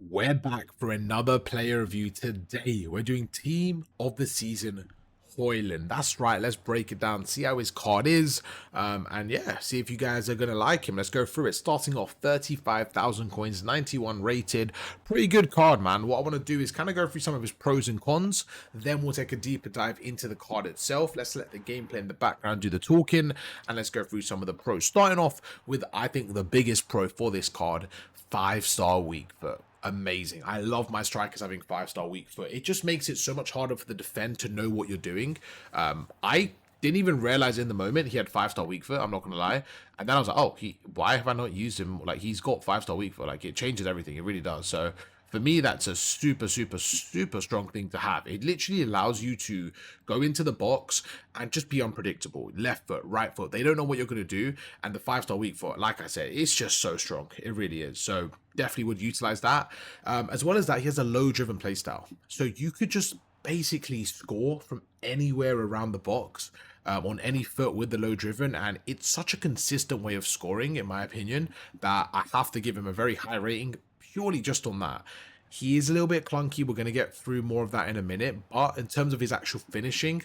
We're back for another player review today. We're doing Team of the Season Hoyland. That's right, let's break it down, see how his card is, and yeah, see if you guys are going to like him. Let's go through it. Starting off, 35,000 coins, 91 rated. Pretty good card, man. What I want to do is kind of go through some of his pros and cons, then we'll take a deeper dive into the card itself. Let's let the gameplay in the background do the talking, and let's go through some of the pros. Starting off with, I think, the biggest pro for this card, 5-star weak foot. Amazing. I love my strikers having 5-star weak foot. It just makes it so much harder for the defend to know what you're doing. I didn't even realize in the moment he had 5-star weak foot, I'm not gonna lie. And then I was like, oh, why have I not used him? Like, he's got 5-star weak foot. Like, it changes everything. It really does. So for me, that's a super strong thing to have. It literally allows you to go into the box and just be unpredictable. Left foot, right foot, they don't know what you're going to do. And the 5-star weak foot, like I said, it's just so strong. It really is. So definitely would utilize that. As well as that, he has a low driven playstyle. So you could just basically score from anywhere around the box. On any foot with the low driven, and it's such a consistent way of scoring, in my opinion, that I have to give him a very high rating purely just on that. He is a little bit clunky. We're going to get through more of that in a minute, but in terms of his actual finishing,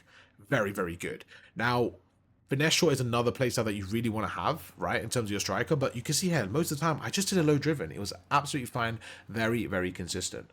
very good. Now, finesse shot is another playstyle that you really want to have, right, in terms of your striker, but you can see here, most of the time, I just did a low driven. It was absolutely fine, very consistent.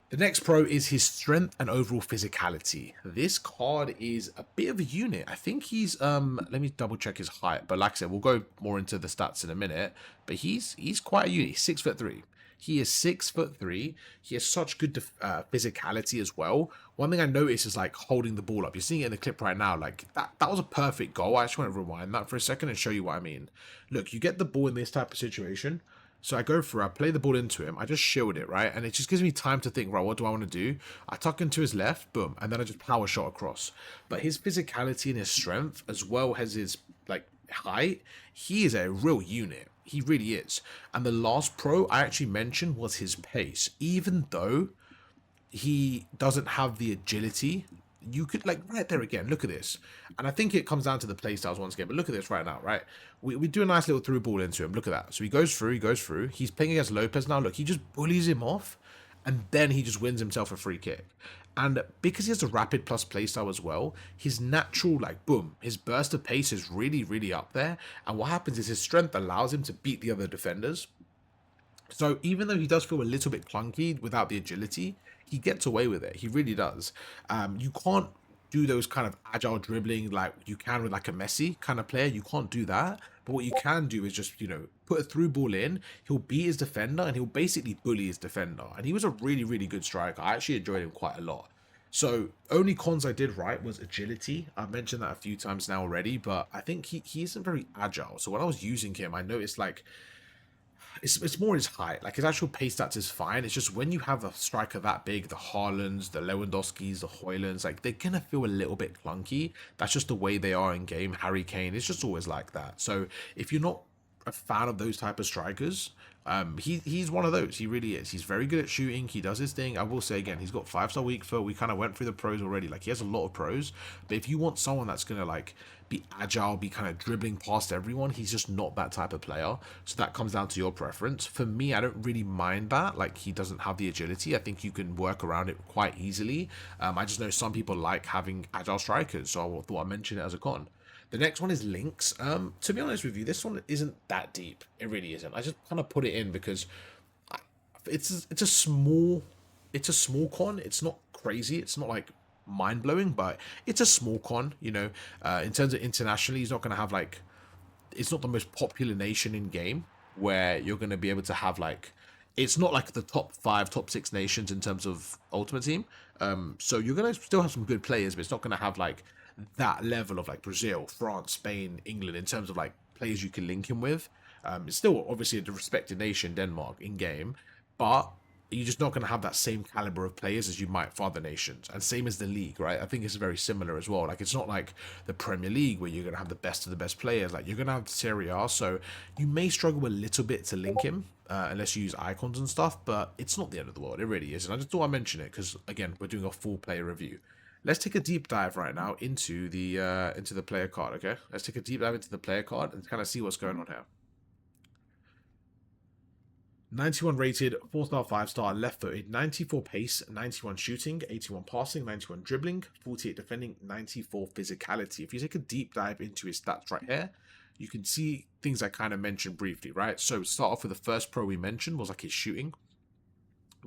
The next pro is his strength and overall physicality. This card is a bit of a unit. I think he's let me double check his height, but like I said, we'll go more into the stats in a minute. But he's quite a unit. He's 6'3". He is 6'3". He has such good physicality as well. One thing I noticed is like holding the ball up. You're seeing it in the clip right now. Like that was a perfect goal. I just want to rewind that for a second and show you what I mean. Look, you get the ball in this type of situation. So I go through, I play the ball into him, I just shield it, right? And it just gives me time to think, right, what do I want to do? I tuck into his left, boom, and then I just power shot across. But his physicality and his strength, as well as his, like, height, he is a real unit. He really is. And the last pro I actually mentioned was his pace. Even though he doesn't have the agility, you could, like, right there again, look at this. And I think it comes down to the play styles once again, but look at this right now, right? We do a nice little through ball into him. Look at that. So he goes through. He's playing against Lopez now. Look, he just bullies him off, and then he just wins himself a free kick. And because he has a rapid plus playstyle as well, his natural, like, boom, his burst of pace is really up there. And what happens is his strength allows him to beat the other defenders. So even though he does feel a little bit clunky without the agility, he gets away with it. He really does. You can't do those kind of agile dribbling like you can with like a Messi kind of player. You can't do that. But what you can do is just, you know, put a through ball in. He'll beat his defender and he'll basically bully his defender. And he was a really good striker. I actually enjoyed him quite a lot. So only cons I did right was agility. I've mentioned that a few times now already, but I think he isn't very agile. So when I was using him, I noticed like it's more his height. Like his actual pace stats is fine. It's just when you have a striker that big, the Haalands, the Lewandowskis, the Hoylands, like they're gonna feel a little bit clunky. That's just the way they are in game. Harry Kane, it's just always like that. So if you're not a fan of those type of strikers, he's one of those. He really is. He's very good at shooting. He does his thing. I will say again, he's got 5-star weak foot. We kind of went through the pros already. Like he has a lot of pros, but if you want someone that's gonna like be agile, be kind of dribbling past everyone, he's just not that type of player. So that comes down to your preference. For me, I don't really mind that. Like he doesn't have the agility. I think you can work around it quite easily. I just know some people like having agile strikers, so I thought I'd mention it as a con. The next one is links. To be honest with you, this one isn't that deep. It really isn't. I just kind of put it in because it's a small con. It's not crazy. It's not like mind blowing, but it's a small con. You know, in terms of internationally, he's not going to have like it's not the most popular nation in game where you're going to be able to have like it's not like the top 5, top 6 nations in terms of Ultimate Team. So you're going to still have some good players, but it's not going to have like that level of like Brazil, France, Spain, England in terms of like players you can link him with. It's still obviously a respected nation, Denmark, in game, but you're just not going to have that same caliber of players as you might for other nations. And same as the league, right? I think it's very similar as well. Like it's not like the Premier League where you're going to have the best of the best players. Like you're going to have Serie A, so you may struggle a little bit to link him unless you use icons and stuff. But it's not the end of the world. It really is. And I just thought I'd mention it because again, we're doing a full player review. Let's take a deep dive right now into the player card. Okay, let's take a deep dive into the player card and kind of see what's going on here. 91 rated, 4-star, 5-star, left-footed, 94 pace, 91 shooting, 81 passing, 91 dribbling, 48 defending, 94 physicality. If you take a deep dive into his stats right here, you can see things I kind of mentioned briefly, right? So start off with the first pro we mentioned was like his shooting.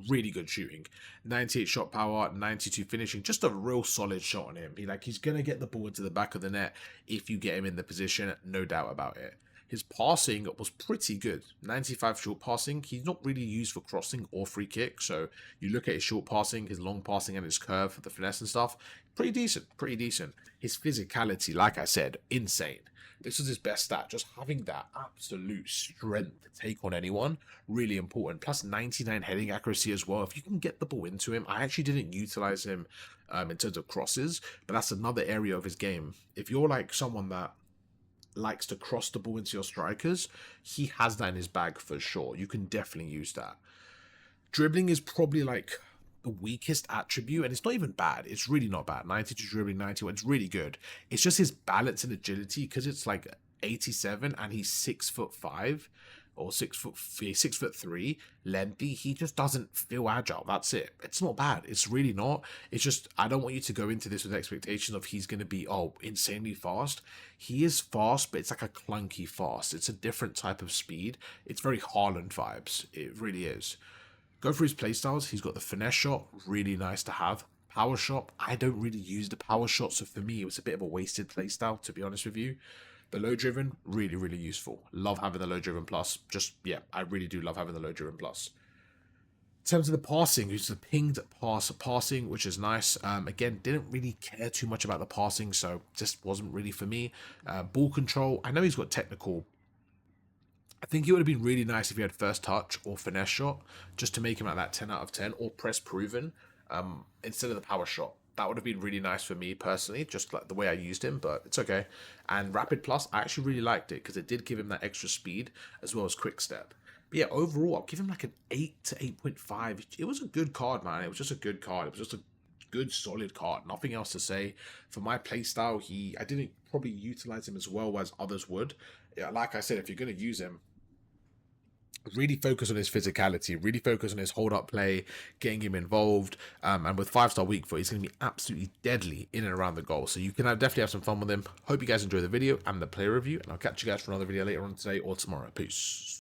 Really good shooting, 98 shot power, 92 finishing, just a real solid shot on him. He's gonna get the ball into the back of the net if you get him in the position, no doubt about it. His passing was pretty good, 95 short passing. He's not really used for crossing or free kick, so you look at his short passing, his long passing, and his curve for the finesse and stuff, pretty decent, pretty decent. His physicality, like I said, insane. This was his best stat, just having that absolute strength to take on anyone, really important. Plus 99 heading accuracy as well. If you can get the ball into him, I actually didn't utilize him in terms of crosses, but that's another area of his game. If you're like someone that likes to cross the ball into your strikers, he has that in his bag for sure. You can definitely use that. Dribbling is probably like the weakest attribute, and it's not even bad. It's really not bad. 92 dribbling, 91. It's really good. It's just his balance and agility, because it's like 87 and he's 6'5" or 6'3", lengthy. He just doesn't feel agile. That's it. It's not bad. It's really not. It's just I don't want you to go into this with expectations of he's going to be insanely fast. He is fast, but it's like a clunky fast. It's a different type of speed. It's very Haaland vibes. It really is. Go for his playstyles. He's got the finesse shot, really nice to have. Power shot, I don't really use the power shot, so for me it was a bit of a wasted playstyle, to be honest with you. The low driven, really, really useful. Love having the low driven plus. Yeah, I really do love having the low driven plus. In terms of the passing, he's the pinged passing, which is nice. Again, didn't really care too much about the passing, so just wasn't really for me. Ball control, I know he's got technical. I think it would have been really nice if he had first touch or finesse shot, just to make him at that 10 out of 10, or press proven, instead of the power shot. That would have been really nice for me personally, just like the way I used him, but it's okay. And Rapid Plus, I actually really liked it because it did give him that extra speed as well as quick step. But yeah, overall, I'll give him like an 8 to 8.5. It was a good card, man. It was just a good card. It was just a good, solid card. Nothing else to say. For my playstyle, I didn't probably utilize him as well as others would. Yeah, like I said, if you're going to use him, really focus on his physicality, really focus on his hold-up play, getting him involved, and with 5-star weak foot, he's going to be absolutely deadly in and around the goal, so you can definitely have some fun with him. Hope you guys enjoy the video and the player review, and I'll catch you guys for another video later on today or tomorrow. Peace.